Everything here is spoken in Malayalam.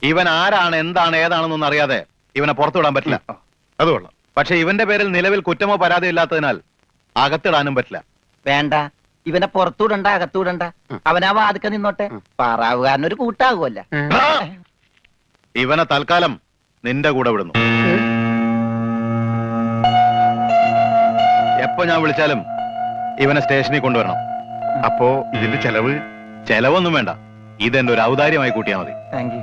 ഇവൻ ആരാണ് എന്താണ് ഏതാണെന്നൊന്നും അറിയാതെ ഇവനെ പുറത്തുവിടാൻ പറ്റില്ല. അതുകൊള്ളാം. പക്ഷെ ഇവന്റെ പേരിൽ നിലവിൽ കുറ്റമോ പരാതിയോ ഇല്ലാത്തതിനാൽ അകത്തിടാനും പറ്റില്ല. വേണ്ട, ഇവനെ പുറത്തുവിടണ്ട, അകത്തുവിടണ്ട. അവനാ വാതുക്ക നിന്നോട്ടെ. പാറാവുകാരനൊരു കൂട്ടാകുമല്ല. ഇവനെ തൽക്കാലം നിന്റെ കൂടെ വിടുന്നു. എപ്പോ ഞാൻ വിളിച്ചാലും ഇവനെ സ്റ്റേഷനിൽ കൊണ്ടുവരണം. അപ്പോ ഇതിന്റെ ചെലവ്? ചെലവൊന്നും വേണ്ട, ഇതെന്റെ ഒരു ഔദാര്യമായി കൂട്ടിയാൽ മതി. Thank you.